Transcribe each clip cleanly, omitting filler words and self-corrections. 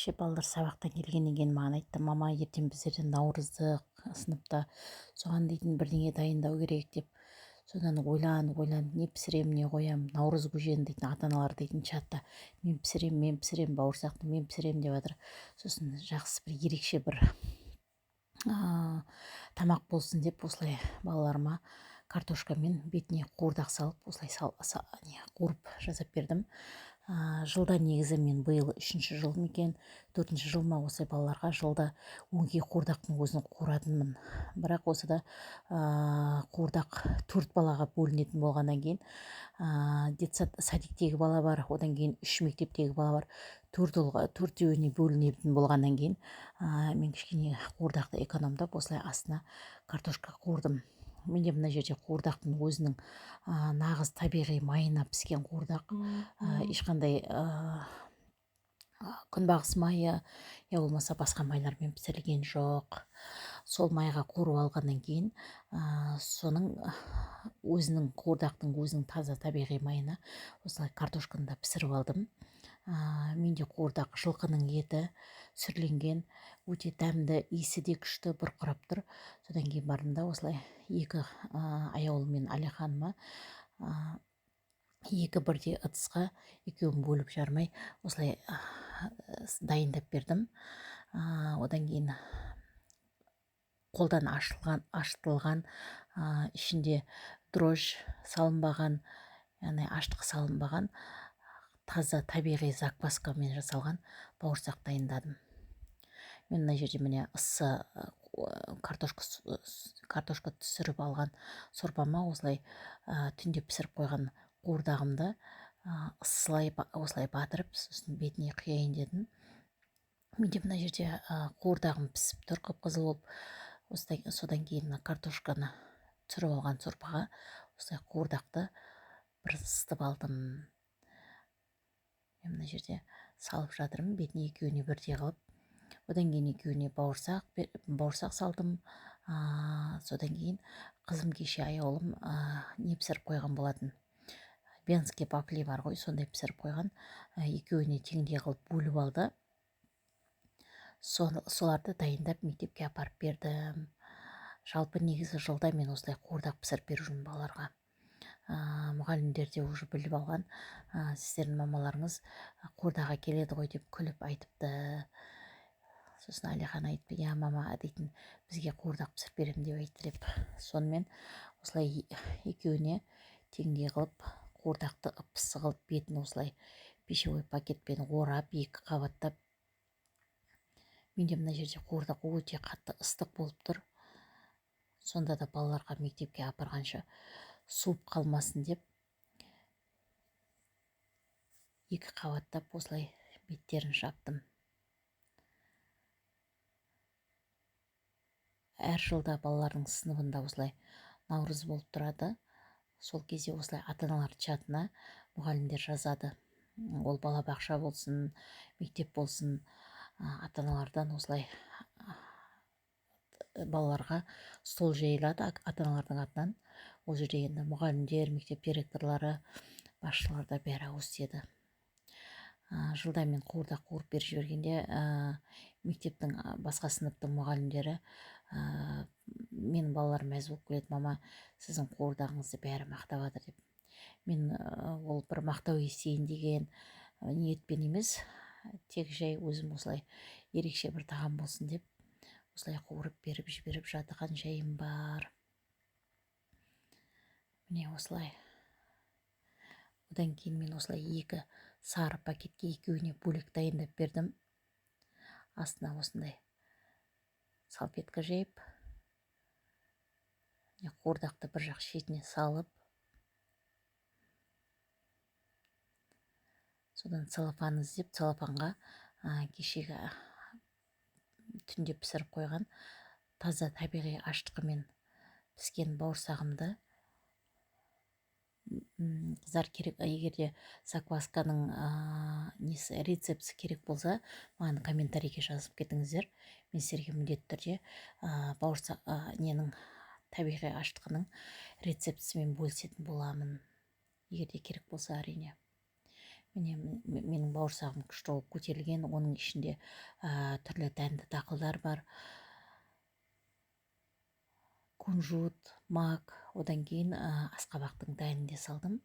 Кеше балдар сабақтан келгеннен кейін маған айтты: мама, ертең біздерде наурыздық сыныпта, соған дейтін бірдеңе дайындау керек деп. Содан ойланып не пісірем, не қоям, наурыз көжені дейтін ата-аналар дейтін чатта мен пісірем, бауырсақты мен пісірем деп жатыр. Сосын жақсы бір ерекше бір тамақ болсын деп осылай балаларыма картошкамен бетіне қуырдақ салып осылай қуырып жасап бердім. Жылда негізі мен биыл 3-ші жылым екен, 4-ші жылыма осылай балаларға жылда өңкей қуырдақтың өзін қуыратынмын. Бірақ осыда қуырдақ 4 балаға бөлінетін болғаннан кейін, садиктегі бала бар, одан кейін 3 мектептегі бала бар, төртеуіне бөлінетін болғаннан кейін, мен кішкене қуырдақты экономдап осылай астына картошка қуырдым. Менде мына жерде қуырдақтың өзінің нағыз табиғи майына піскен қуырдақ, ешқандай күнбағыс майы я болмаса басқа майлармен пісірілген жоқ. Сол майға қуырып алғаннан кейін, соның өзінің қуырдақтың өзінің таза табиғи майына осылай картошканы да пісіріп алдым. Менде қуырдақ жылқының еті сүрленген, өте дәмді, иісі де күшті, бұрқырап тұр. Содан кейін бардым да осылай екі аяулым мен Алиханыма екі бірдей ыдысқа екеуін бөліп жармай осылай дайындап бердім. Одан кейін қолдан ашытылған, ішінде дрожь салынбаған, яғни аштық салынбаған, таза табиғи закваскамен жасалған бауырсақ дайындадым. Мен мына жерде міне ыссы картошка түсіріп алған сорпама осылай түнде пісіріп қойған қуырдағымды осылай батырып, сосын бетіне құяйын дедім. Менде мына жерде қуырдағым пісіп тұр, қып-қызыл болып. Содан кейін картошканы түсіріп алған сорпаға осылай қуырдақты бір ысытып алдым. Мен мына жерде салып жатырмын, бетіне екеуіне бірдей қылып. Одан кейін екеуіне бауырсақ салдым. Содан кейін қызым кеше аяулым не пісіріп қойған болатын. Венский вафли бар ғой, сондай пісіріп қойған. Екеуіне теңдей қылып бөліп алды. Соларды дайындап мектепке апарып бердім. Жалпы негізі жылда мен осылай қуырдақ пісіріп беріп жүрмін балаларға. Мұғалімдер де уже біліп алған, сіздердің мамаларыңыз қуырдаққа келеді ғой деп күліп айтыпты. Сосын Алихан айтты: я мама дейтін, бізге қуырдақ пісіріп берем деп айтты деп. Сонымен осылай екеуіне теңдей қылып қуырдақты ып-ыстық қылып бетін осылай пищевой пакетпен орап, екі қабаттап. Менде мына жерде қуырдақ өте қатты ыстық болып тұр. Сонда да балаларға мектепке апарғанша суып қалмасын деп екі қабаттап осылай беттерін жаптым. Әр жылда балалардың сыныбында осылай наурыз болып тұрады. Сол кезде осылай ата-аналар чатына мұғалімдер жазады. Ол балабақша болсын, мектеп болсын, ата-аналардан осылай балаларға стол жайылады ата-аналардың атынан. Ол жерде енді мұғалімдер, мектеп директорлары, басшылар да бәрі ауыз тиеді. Жылда мен қуырдақ қуырып беріп жібергенде, мектептің басқа сыныптың мұғалімдері менің балаларым мәз болып келеді: мама, сіздің қуырдағыңызды бәрі мақтап жатыр деп. Мен ол бір мақтау естейін деген ниетпен емес, тек жай өзім осылай ерекше бір тағам болсын деп осылай қуырып беріп жіберіп жатқан жайым бар. Міне осылай. Одан кейін мен осылай екі сары пакетке екеуіне бөлек дайындап бердім. Астына осындай салфетка жайып, қуырдақты бір жақ шетіне салып, содан целлофан іздеп, целлофанға кешегі түнде пісіріп қойған таза табиғи аштықымен піскен бауырсағымды, қыздар керек, егерде заквасканың рецепті керек болса, маған комментарийге жазып кетіңіздер. Мен сіздерге міндетті түрде бауырсақ табиғи аштығының рецептісімен бөлісетін боламын, егерде керек болса әрине. міне менің бауырсағым күшті болып көтерілген, оның ішінде түрлі дәнді дақылдар бар, кунжут, мак, одан кейін асқабақтың дәнін де салдым.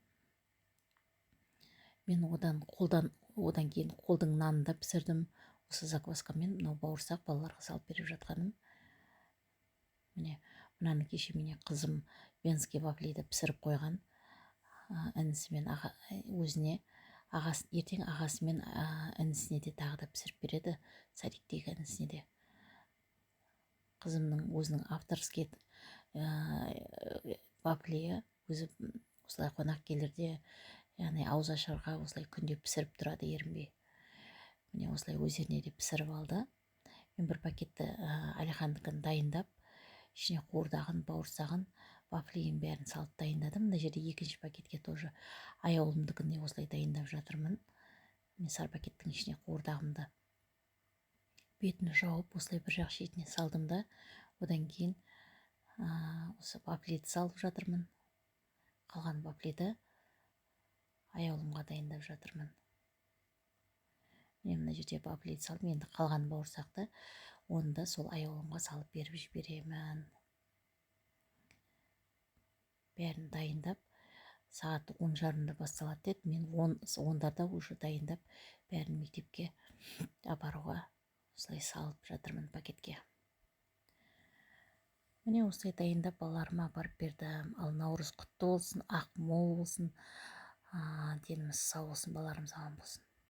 Мен одан кейін қолдың нанын да пісірдім. Осы закваскамен мынау бауырсақ балаларға салып беріп жатқаным. Міне мынаны кеше міне қызым венский вафлиді пісіріп қойған. Інісімен өзіне, ертең ағасы мен інісіне де тағы да пісіріп береді, садиктегі інісіне де. Қызымның өзінің авторский вафлиі өзі осылай қонақ келерде, яғни ауыз ашарға осылай күнде пісіріп тұрады ерінбей. Міне осылай өздеріне де пісіріп алды. Мен бір пакетті Алихандікін дайындап, ішіне қуырдағын, бауырсағын, вафлиін бәрін салып дайындадым. Мына жерде екінші пакетке тоже аяулымдікіне осылай дайындап жатырмын. Мен сары пакеттің ішіне қуырдағымды бетін жауып осылай бір жақ шетіне салдым да, одан кейін осы вафлиді салып жатырмын. Қалған вафлиді аяулымға дайындап жатырмын. Мен мына жерде вафлиді салдым, енді қалған бауырсақты оны да сол аяулымға салып беріп жіберемін. Бәрін дайындап, сағат 10:30-да басталады деді. Мен 10:00-да уже дайындап, бәрін мектепке апаруға осылай салып жатырмын пакетке. Міне осылай дайындап балаларыма апарып бердім. Ал наурыз құтты болсын, ақ мол болсын, деніміз сау болсын, балаларымыз аман болсын.